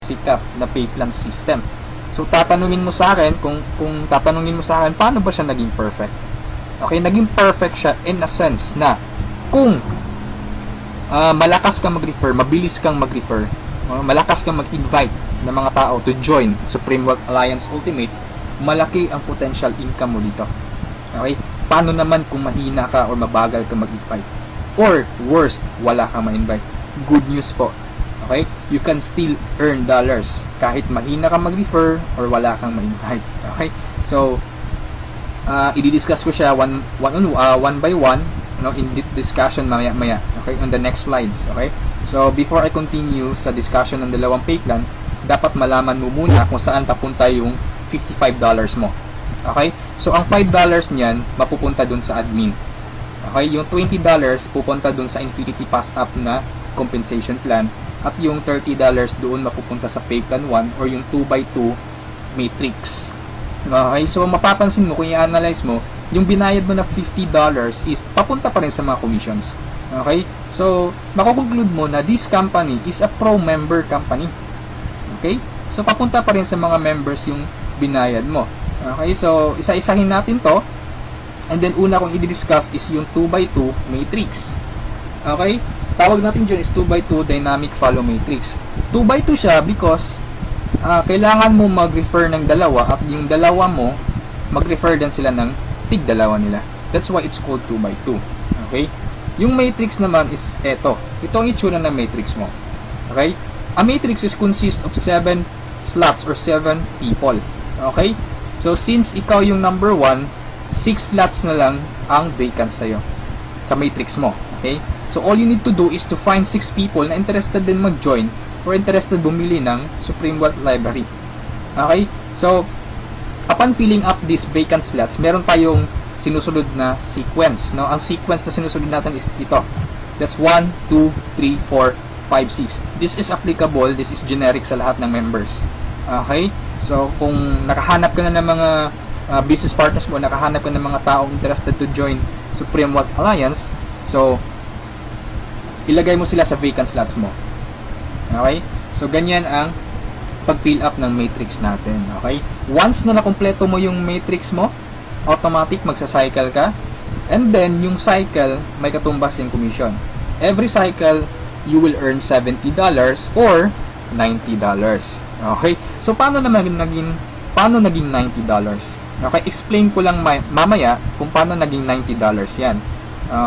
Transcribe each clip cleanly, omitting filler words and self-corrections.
sikat na pay plan system. So tatanungin mo sa akin, kung tatanungin mo sa akin, paano ba siya naging perfect? Okay, naging perfect siya in a sense na kung malakas kang mag-refer, mabilis kang mag-refer, malakas kang mag-invite ng mga tao to join Supreme Wealth Alliance Ultimate, malaki ang potential income mo dito. Okay? Paano naman kung mahina ka or mabagal ka mag-invite? Or worst, wala kang ma-invite? Good news po. Okay? You can still earn dollars kahit mahina kang mag-refer or wala kang ma-invite. Okay? So, i-discuss ko siya one by one, in discussion maya-maya. Okay? On the next slides. Okay? So, before I continue sa discussion ng dalawang pay plan, dapat malaman mo muna kung saan papunta yung $55 mo. Okay? So, ang $5 niyan, mapupunta dun sa admin. Okay? Yung $20 pupunta dun sa Infinity Pass Up na compensation plan. At yung $30 doon mapupunta sa pay plan 1 or yung 2x2 matrix. Okay? So, mapapansin mo, kung i-analyze mo, yung binayad mo na $50 is papunta pa rin sa mga commissions. Okay? So, makukonclude mo na this company is a pro-member company. Okay? So, papunta pa rin sa mga members yung binayad mo. Okay? So, isa-isahin natin to. And then, una kong i-discuss is yung 2x2 matrix. Okay? Tawag natin dyan is 2x2 dynamic follow matrix. 2x2 siya because kailangan mo mag-refer ng dalawa at yung dalawa mo mag-refer din sila ng tig-dalawa nila. That's why it's called 2x2. Okay? Yung matrix naman is eto. Ito ang itsura ng matrix mo. Okay? A matrix is consist of 7 slots or 7 people. Okay? So, since ikaw yung number 1, 6 slots na lang ang vacant sa'yo sa matrix mo. Okay? So, all you need to do is to find 6 people na interested din mag-join or interested bumili ng Supreme Wealth Library. Okay? So, upon filling up these vacant slots, meron tayong sinusunod na sequence. No? Ang sequence na sinusunod natin is ito. That's 1, 2, 3, 4, 5, 6. This is applicable, this is generic sa lahat ng members. Okay? So, kung nakahanap ka na ng mga business partners mo, nakahanap ka ng mga taong interested to join Supreme Wealth Alliance, so, ilagay mo sila sa vacant slots mo. Okay? So, ganyan ang pag-fill up ng matrix natin. Okay? Once na nakompleto mo yung matrix mo, automatic magsa-cycle ka. And then, yung cycle, may katumbas yung commission. Every cycle, you will earn $70 or $90. Okay? So, paano naging $90? Okay? Explain ko lang mamaya kung paano naging $90 yan.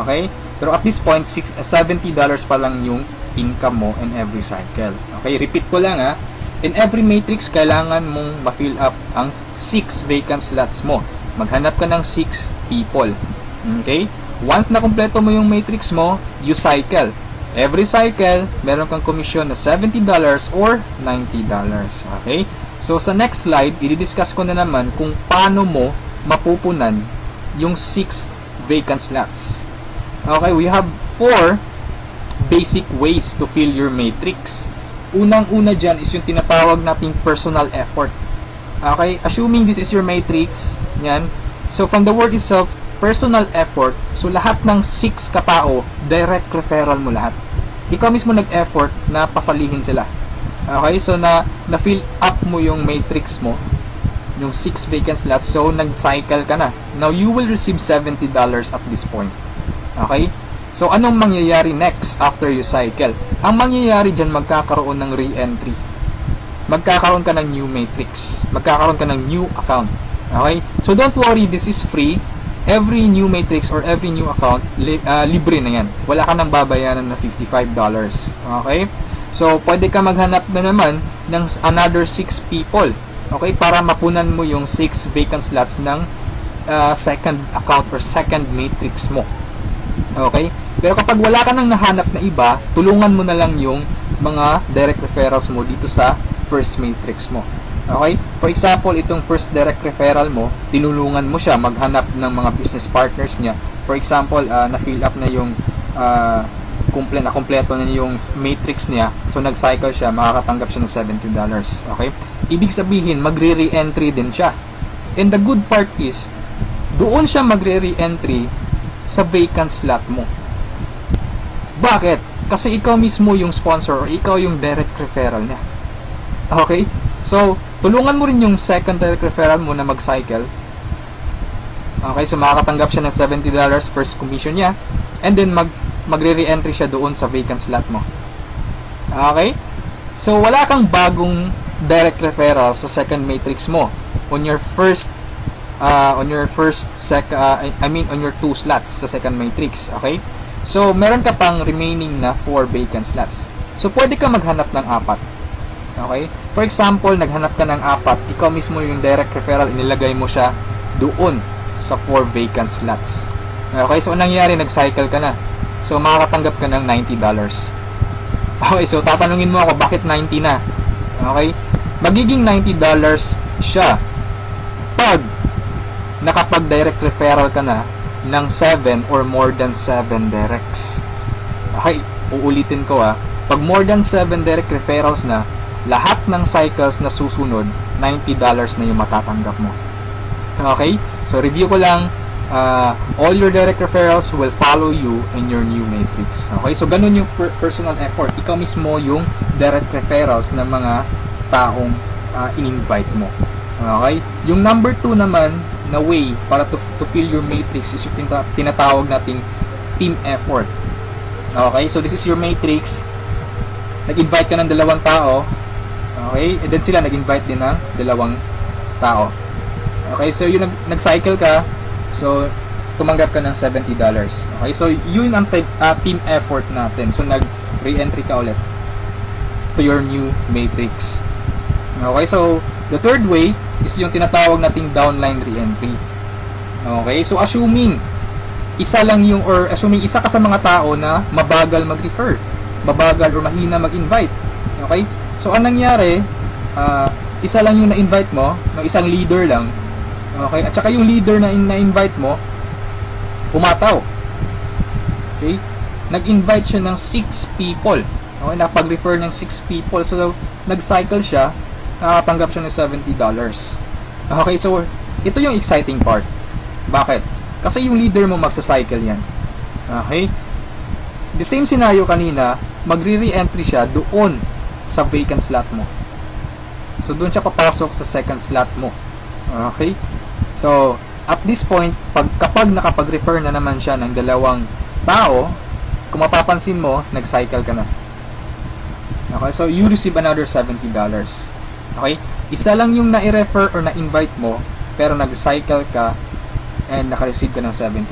Okay? Pero at this point, $70 pa lang yung income mo in every cycle. Okay? Repeat ko lang ha. In every matrix, kailangan mong ma-fill up ang 6 vacant slots mo. Maghanap ka ng 6 people. Okay? Once na kumpleto mo yung matrix mo, you cycle. Every cycle, meron kang commission na $70 or $90. Okay? So, sa next slide, i-discuss ko na naman kung paano mo mapupunan yung 6 vacant slots. Okay, we have 4 basic ways to fill your matrix. Unang-una dyan is yung tinatawag nating personal effort. Okay, assuming this is your matrix, yan. So, from the word itself, personal effort, so lahat ng 6 katao, direct referral mo lahat. Ikaw mismo nag-effort na pasalihin sila. Okay, so na-fill up mo yung matrix mo, yung 6 vacant slots, so nag-cycle ka na. Now, you will receive $70 at this point. Okay? So, anong mangyayari next after you cycle? Ang mangyayari dyan, magkakaroon ng re-entry. Magkakaroon ka ng new matrix. Magkakaroon ka ng new account. Okay? So, don't worry, this is free. Every new matrix or every new account, libre na yan. Wala ka nang babayaran na $55. Okay? So, pwede ka maghanap na naman ng another 6 people. Okay? Para mapunan mo yung 6 vacant slots ng second account or second matrix mo. Okay? Pero kapag wala ka nang nahanap na iba, tulungan mo na lang yung mga direct referrals mo dito sa first matrix mo. Okay? For example, itong first direct referral mo, tinulungan mo siya maghanap ng mga business partners niya. For example, na-fill up na yung kompleto na yung matrix niya. So, nag-cycle siya, makakatanggap siya ng $70. Okay? Ibig sabihin, magre-re-entry din siya. And the good part is, doon siya magre-re-entry sa vacant slot mo. Bakit? Kasi ikaw mismo yung sponsor or ikaw yung direct referral niya. Okay? So, tulungan mo rin yung second direct referral mo na mag-cycle. Okay? So, makakatanggap siya ng $70 first commission niya. And then, magre-re-entry siya doon sa vacant slot mo. Okay? So, wala kang bagong direct referral sa second matrix mo on your on your two slots sa second matrix. Okay? So, meron ka pang remaining na 4 vacant slots. So, pwede ka maghanap ng 4. Okay? For example, naghanap ka ng 4, ikaw mismo yung direct referral, inilagay mo siya doon sa 4 vacant slots. Okay? So, anong nangyari? Nag-cycle ka na. So, makakatanggap ka ng $90. Okay? So, tatanungin mo ako, bakit 90 na? Okay? Magiging $90 siya pag nakapag-direct referral ka na ng 7 or more than 7 directs. Okay? Uulitin ko pag more than 7 direct referrals na, lahat ng cycles na susunod, $90 na yung matatanggap mo. Okay? So, review ko lang, all your direct referrals will follow you in your new matrix. Okay? So, ganun yung personal effort. Ikaw mismo yung direct referrals ng mga taong in-invite mo. Okay? Yung number 2 naman na way para to fill your matrix is yung tinatawag nating team effort. Okay? So, this is your matrix. Nag-invite ka ng 2 tao. Okay? And then sila nag-invite din ng 2 tao. Okay? So, yung nag-cycle ka, so, tumanggap ka ng $70. Okay? So, yun ang team effort natin. So, nag-re-entry ka ulit to your new matrix. Okay? So, the third way is yung tinatawag nating downline re-entry. Okay? So, assuming isa ka sa mga tao na mabagal mag-refer, mabagal or mahina mag-invite. Okay? So, anong nangyari, isa lang yung na-invite mo, ng isang leader lang. Okay? At saka yung leader na na-invite mo, pumataw. Okay? Nag-invite siya ng 6 people. Okay? Napag-refer ng 6 people. So, nag-cycle siya, nakatanggap siya ng $70. Okay? So, ito yung exciting part. Bakit? Kasi yung leader mo magsa-cycle yan. Okay? The same scenario kanina, magre-re-entry siya doon sa vacant slot mo. So, doon siya papasok sa second slot mo. Okay? So, at this point, kapag nakapag-refer na naman siya ng 2 tao, kung mapapansin mo, nag-cycle ka na. Okay? So, you receive another $70. Okay? Isa lang yung na-refer or na-invite mo, pero nag-cycle ka and naka-receive ka ng $70.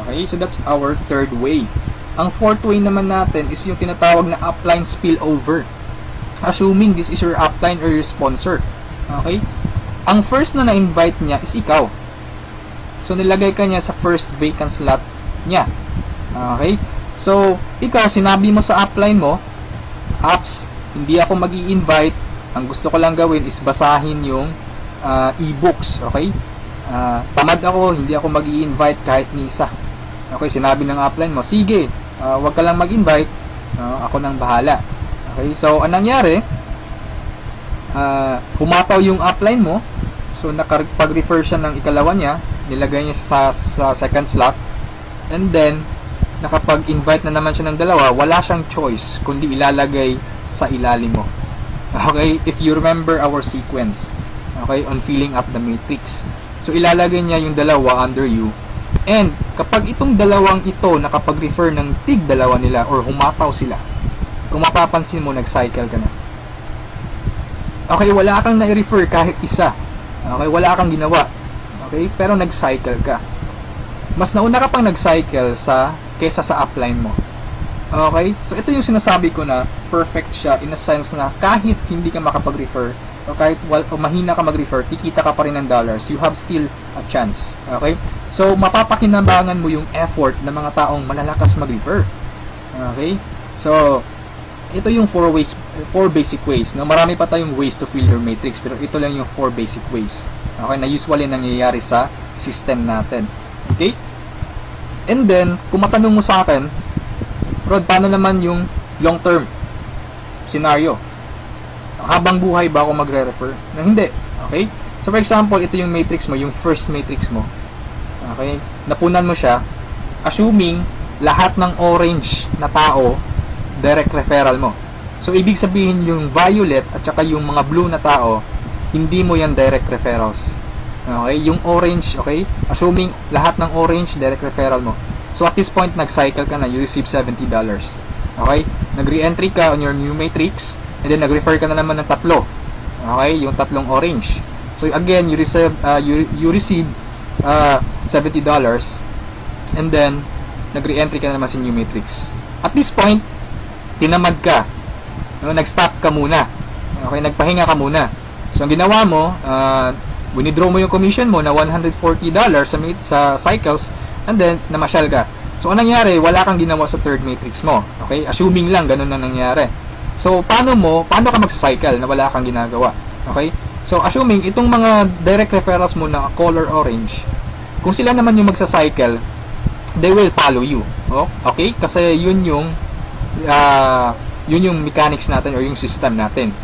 Okay? So, that's our third way. Ang fourth way naman natin is yung tinatawag na upline spillover. Assuming this is your upline or your sponsor. Okay? Ang first na na-invite niya is ikaw. So, nilagay ka niya sa first vacant slot niya. Okay? So, ikaw, sinabi mo sa upline mo, apps, hindi ako mag-i-invite. Ang gusto ko lang gawin is basahin yung e-books. Okay? Tamad ako, hindi ako mag-i-invite kahit ni isa. Okay? Sinabi ng upline mo, sige, wag ka lang mag-invite. Ako nang bahala. Okay? So, anong nangyari? Humataw yung upline mo. So, nakapag-refer siya ng ikalawa niya, nilagay niya sa second slot, and then nakapag-invite na naman siya ng 2, wala siyang choice kundi ilalagay sa ilalim mo. Okay? If you remember our sequence, okay, on filling up the matrix. So, ilalagay niya yung 2 under you, and kapag itong 2 ito nakapag-refer ng tig 2 nila or humataw sila, kung mapapansin mo, nag-cycle ka na. Okay? Wala kang na-refer kahit isa. Okay? Wala kang ginawa. Okay? Pero nag-cycle ka. Mas nauna ka pang nag-cycle kesa sa upline mo. Okay? So, ito yung sinasabi ko na perfect siya in a sense na kahit hindi ka makapag-refer o kahit mahina ka mag-refer, kikita ka pa rin ng dollars. You have still a chance. Okay? So, mapapakinabangan mo yung effort ng mga taong malalakas mag-refer. Okay? So, ito yung 4 basic ways. No? Marami pa tayong ways to fill your matrix, pero ito lang yung 4 basic ways. Okay? Na usually nangyayari sa system natin. Okay? And then, kung matanong mo sa akin, Rod, paano naman yung long-term scenario? Habang buhay ba ako magre-refer? Na hindi. Okay? So, for example, ito yung matrix mo, yung first matrix mo. Okay? Napunan mo siya, assuming lahat ng orange na tao, direct referral mo. So, ibig sabihin yung violet at saka yung mga blue na tao, hindi mo yan direct referrals. Okay? Yung orange, okay? Assuming lahat ng orange, direct referral mo. So, at this point, nag-cycle ka na, you receive $70. Okay? Nag-re-entry ka on your new matrix, and then nag-refer ka na naman ng tatlo. Okay? Yung tatlong orange. So, again, you receive $70, and then, nag-re-entry ka na naman sa new matrix. At this point, tinamad ka. No? Nag-stop ka muna. Okay? Nagpahinga ka muna. So, ang ginawa mo, winidraw mo yung commission mo na $140 sa cycles, and then, namasyal ka. So, anong nangyari? Wala kang ginawa sa third matrix mo. Okay? Assuming lang, ganun na nangyari. So, paano ka magsa-cycle na wala kang ginagawa? Okay? So, assuming, itong mga direct referrals mo na color orange, kung sila naman yung magsa-cycle, they will follow you. Okay? Kasi yun yung mechanics natin or yung system natin.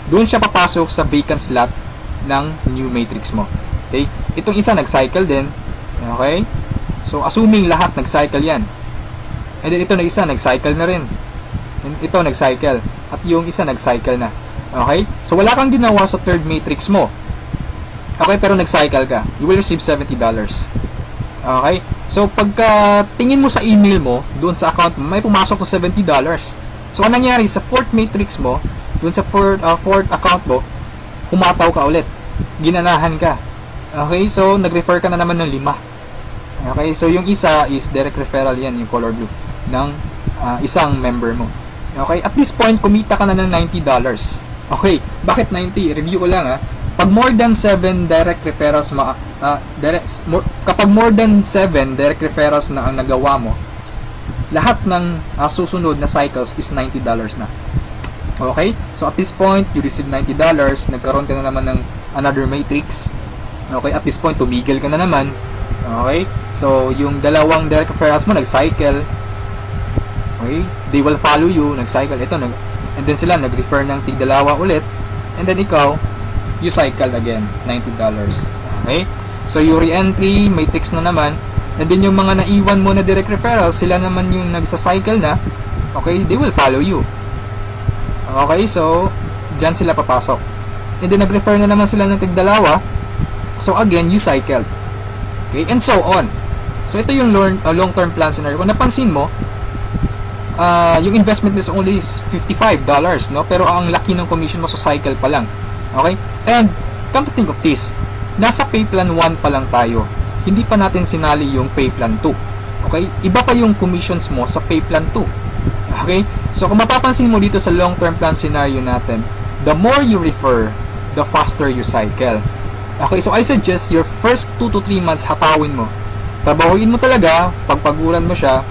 Doon siya papasok sa vacant slot ng new matrix mo. Okay? Itong isa nag-cycle din. Okay? So, assuming lahat nag-cycle yan. And then ito na isa, nag-cycle na rin. And ito nag-cycle. At yung isa nag-cycle na. Okay? So, wala kang ginawa sa third matrix mo. Okay? Pero nag-cycle ka. You will receive $70. Okay? So, pagka tingin mo sa email mo, doon sa account mo, may pumasok na $70. So, anong nangyari? Sa fourth matrix mo, doon sa fourth account mo, humataw ka ulit. Ginanahan ka. Okay? So, nag-refer ka na naman ng 5. Okay, so yung isa is direct referral yan, yung color blue, ng isang member mo. Okay, at this point, kumita ka na ng $90. Okay, bakit 90? Review ko lang Pag more than 7 direct referrals, kapag more than 7 direct referrals na ang nagawa mo, lahat ng susunod na cycles is $90 na. Okay, so at this point, you receive $90, nagkaroon ka na naman ng another matrix. Okay, at this point, tumigil ka na naman. Okay? So, yung dalawang direct referrals mo, nag-cycle. Okay? They will follow you, nag-cycle. Ito, and then sila, nag-refer ng tig-dalawa ulit. And then ikaw, you cycle again, $90. Okay? So, yung re-entry, matrix na naman. And then yung mga naiwan mo na direct referrals, sila naman yung nagsa-cycle na. Okay? They will follow you. Okay? So, dyan sila papasok. And then, nag-refer na naman sila ng tig-dalawa. So, again, you cycled. Okay, and so on. So, ito yung long-term plan scenario. Kung napansin mo, yung investment is only $55, no? Pero ang laki ng commission mo sa cycle pa lang. Okay? And, come to think of this, nasa pay plan 1 pa lang tayo. Hindi pa natin sinali yung pay plan 2. Okay? Iba pa yung commissions mo sa pay plan 2. Okay? So, kung mapapansin mo dito sa long-term plan scenario natin, the more you refer, the faster you cycle. Okay, so I suggest your first 2 to 3 months hatawin mo. Trabahuin mo talaga, pagpaguran mo siya.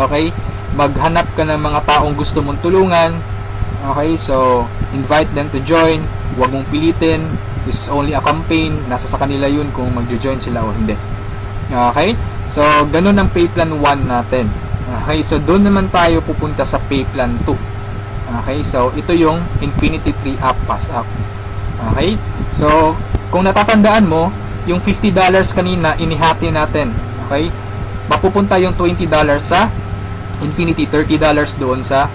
Okay, maghanap ka ng mga taong gusto mong tulungan. Okay, so invite them to join. Huwag mong pilitin. This is only a campaign. Nasa sa kanila yun kung mag-join sila o hindi. Okay, so ganun ang pay plan 1 natin. Okay, so doon naman tayo pupunta sa pay plan 2. Okay, so ito yung Infinity 3 Up Pass Up. Okay, so kung natatandaan mo, yung $50 kanina, inihati natin. Okay? Mapupunta yung $20 sa Infinity, $30 doon sa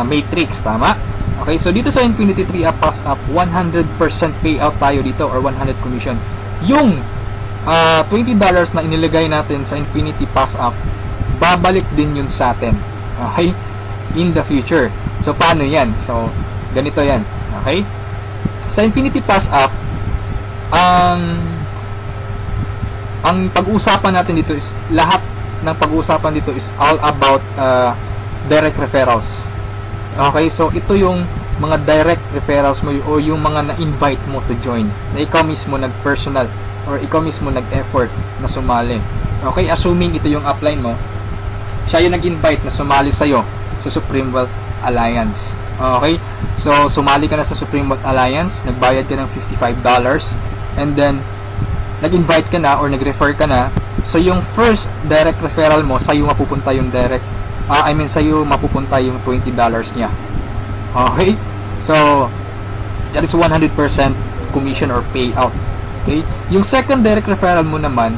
Matrix. Tama? Okay? So, dito sa Infinity 3 Up Pass Up, 100% payout tayo dito or 100 commission. Yung $20 na inilagay natin sa Infinity Pass Up, babalik din yun sa atin. Okay? In the future. So, paano yan? So, ganito yan. Okay? Sa Infinity Pass Up, ang pag-uusapan natin dito is lahat ng pag-uusapan dito is all about direct referrals. Okay, so ito yung mga direct referrals mo o yung mga na-invite mo to join, na ikaw mismo nag-personal or ikaw mismo nag-effort na sumali. Okay, assuming ito yung upline mo, siya yung nag-invite na sumali sa'yo sa Supreme Wealth Alliance. Okay, so sumali ka na sa Supreme Wealth Alliance, nagbayad ka ng $55, and then nag-invite ka na or nag-refer ka na. So yung first direct referral mo, sa'yo mapupunta yung sa'yo mapupunta yung $20 niya. Okay, so that is 100% commission or payout. Okay, yung second direct referral mo naman,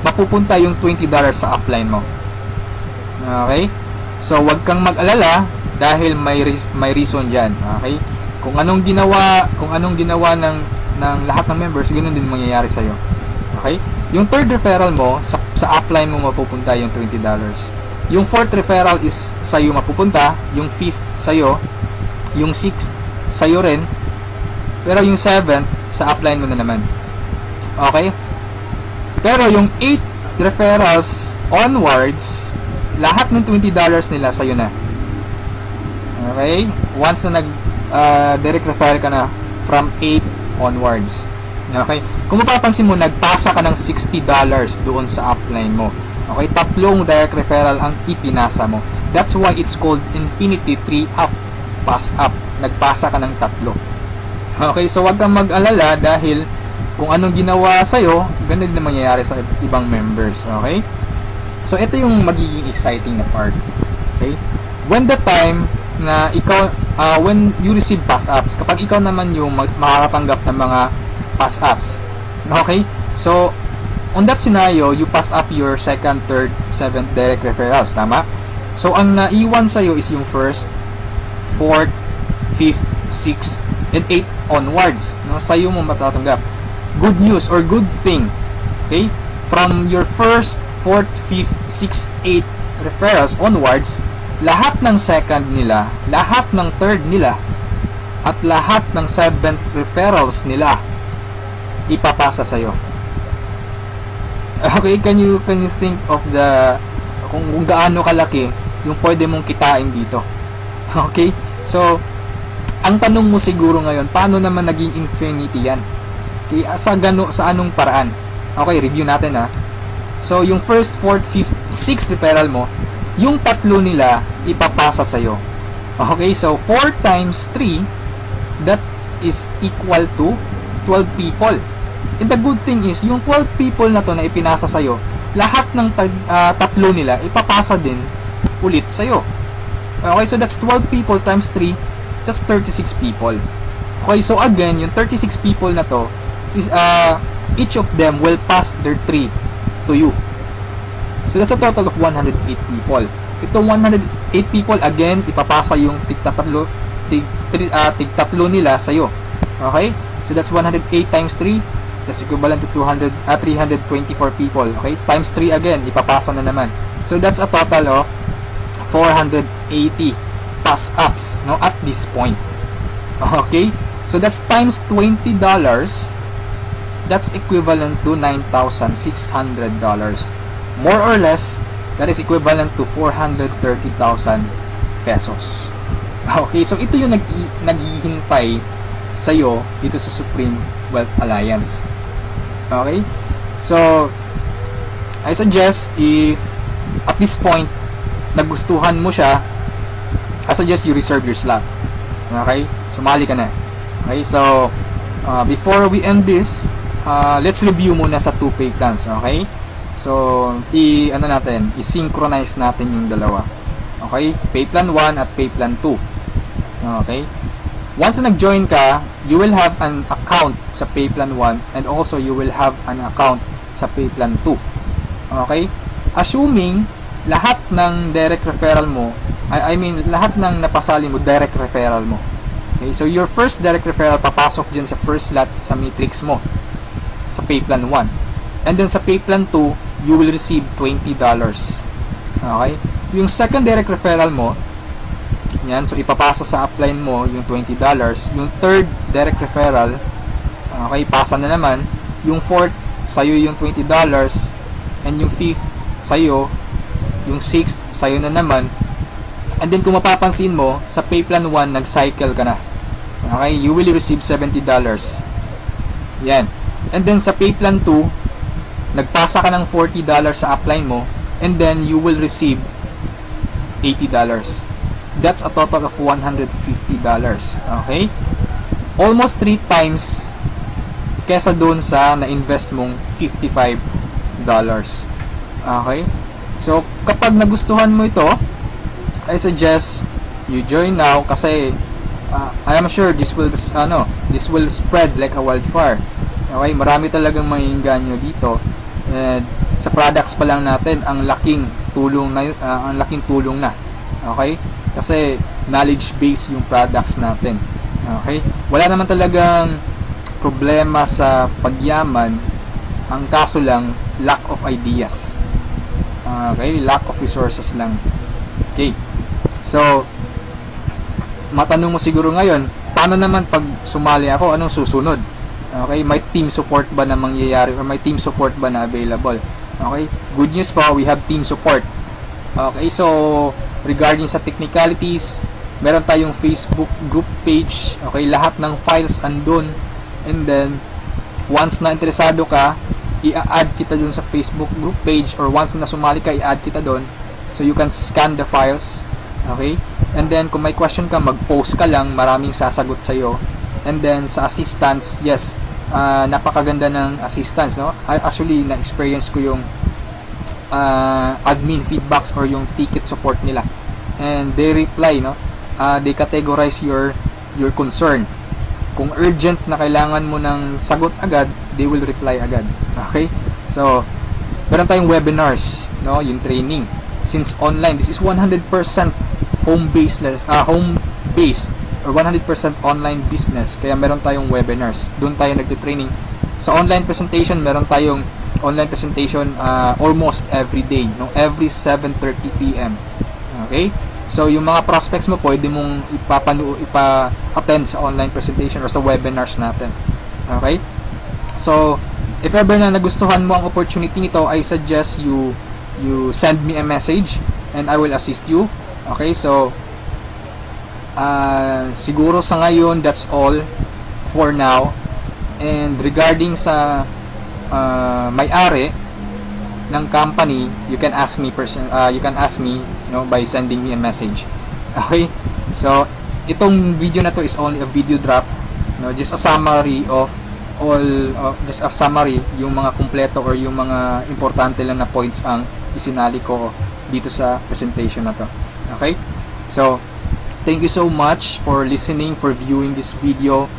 mapupunta yung $20 sa upline mo. Okay, so wag kang mag-alala dahil may reason diyan. Okay? Kung anong ginawa ng lahat ng members, ganoon din mangyayari sa iyo. Okay? Yung third referral mo sa upline mo mapupunta yung $20. Yung fourth referral is sa iyo mapupunta, yung fifth sa iyo, yung sixth sa iyo rin, pero yung seventh sa upline mo na naman. Okay? Pero yung 8 referrals onwards, lahat ng $20 nila sa iyo na. Okay? Once na direct refer ka na from 8 onwards. Okay? Kung mapapansin mo, nagpasa ka ng $60 doon sa upline mo. Okay? 3 direct referral ang ipinasa mo. That's why it's called Infinity 3 up. Pass up. Nagpasa ka ng 3. Okay? So, wag kang mag-alala dahil kung anong ginawa sa'yo, ganun din mangyayari sa ibang members. Okay? So, ito yung magiging exciting na part. Okay? When the time na ikaw, when you receive pass-ups, kapag ikaw naman yung makakatanggap ng mga pass-ups. Okay? So, on that scenario, you pass up your second, third, seventh direct referrals. Tama? So, ang naiwan sa'yo is yung first, fourth, fifth, sixth, and eighth onwards. No? Sa'yo mo matatanggap. Good news or good thing. Okay? From your first, fourth, fifth, sixth, eighth referrals onwards, lahat ng second nila, lahat ng third nila, at lahat ng seventh referrals nila, ipapasa sa'yo. Okay, can you think of kung gaano kalaki yung pwede mong kitain dito? Okay? So, ang tanong mo siguro ngayon, paano naman naging infinity yan? Okay, sa anong paraan? Okay, review natin ha. So, yung first, fourth, fifth, sixth referral mo, yung 3 nila ipapasa sa'yo. Okay, so 4 times 3, that is equal to 12 people. And the good thing is, yung 12 people na to na ipinasa sa'yo, lahat ng 3 nila ipapasa din ulit sa'yo. Okay, so that's 12 people times 3, that's 36 people. Okay, so again, yung 36 people na to, is each of them will pass their 3 to you. So that's a total of 108 people. Itong 108 people, again, ipapasa yung tig-3 nila sa'yo. Okay? So that's 108 times 3. That's equivalent to 324 people. Okay? Times 3 again, ipapasa na naman. So that's a total of 480 pass-ups, no, at this point. Okay? So that's times $20. That's equivalent to $9,600. More or less, that is equivalent to 430,000 pesos. Okay, so ito yung naghihintay sa'yo dito sa Supreme Wealth Alliance. Okay? So, I suggest if at this point nagustuhan mo siya, I suggest you reserve your slot. Okay? Sumali ka na. Okay, so before we end this, let's review muna sa 2 pay plans. Okay? So, i-synchronize natin yung dalawa. Okay? Pay plan 1 at pay plan 2. Okay? Once na nag-join ka, you will have an account sa pay plan 1 and also you will have an account sa pay plan 2. Okay? Assuming lahat ng direct referral mo, lahat ng napasali mo, direct referral mo. Okay? So, your first direct referral papasok dyan sa first lot sa matrix mo sa pay plan 1. And then sa pay plan 2, you will receive $20. Okay? Yung second direct referral mo, yan, so ipapasa sa upline mo yung $20. Yung third direct referral, okay, pasa na naman. Yung fourth, sa'yo yung $20. And yung fifth, sa'yo. Yung sixth, sa'yo na naman. And then kung mapapansin mo, sa pay plan 1, nag-cycle ka na. Okay? You will receive $70. Yan. And then sa pay plan 2, nagpasa ka ng $40 sa upline mo, and then you will receive $80. That's a total of $150. Okay? Almost 3 times kesa doon sa na-invest mong $55. Okay? So, kapag nagustuhan mo ito, I suggest you join now kasi I am sure this will spread like a wildfire. Okay? Marami talagang maiinganyo dito. And sa products pa lang natin ang laking tulong na. Okay? Kasi knowledge base yung products natin. Okay? Wala naman talagang problema sa pagyaman. Ang kaso lang, lack of ideas. Okay? Lack of resources lang. Okay? So, matanong mo siguro ngayon, paano naman pag sumali ako, anong susunod? Okay? May team support ba na mangyayari or may team support ba na available? Okay? Good news po, we have team support. Okay? So, regarding sa technicalities, meron tayong Facebook group page. Okay? Lahat ng files andun. And then, once na interesado ka, i-add kita dun sa Facebook group page, or once na sumali ka, i-add kita dun. So, you can scan the files. Okay? And then, kung may question ka, mag-post ka lang. Maraming sasagot sa'yo. And then, sa assistance, yes, napakaganda ng assistance, no? Actually, na-experience ko yung admin feedbacks or yung ticket support nila. And they reply, no? They categorize your concern. Kung urgent na kailangan mo ng sagot agad, they will reply agad. Okay? So, meron tayong webinars, no? Yung training. Since online, this is 100% home-based or 100% online business. Kaya meron tayong webinars. Doon tayo nagte-training. Sa online presentation, meron tayong online presentation almost every day, no? Every 7:30 PM. Okay? So, yung mga prospects mo, pwede mong ipa-attend sa online presentation or sa webinars natin. Okay? So, if ever na nagustuhan mo ang opportunity nito, I suggest you send me a message and I will assist you. Okay? So, siguro sa ngayon, that's all for now. And regarding sa may-ari ng company, you can ask me by sending me a message. Okay? So, itong video na to is only a video drop, no? Just a summary of yung mga kumpleto or yung mga importante lang na points ang isinali ko dito sa presentation na to. Okay? So, thank you so much for listening, for viewing this video.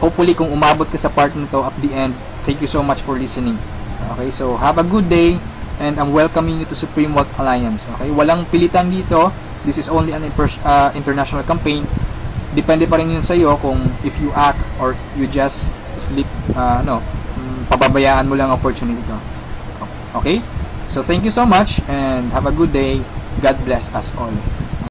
Hopefully, kung umabot ka sa part nito at the end, thank you so much for listening. Okay, so have a good day, and I'm welcoming you to Supreme Wealth Alliance. Okay, walang pilitan dito. This is only an international campaign. Depende pa rin yun sa iyo kung if you act or you just sleep, pababayaan mo lang ang opportunity to. Okay, so thank you so much, and have a good day. God bless us all.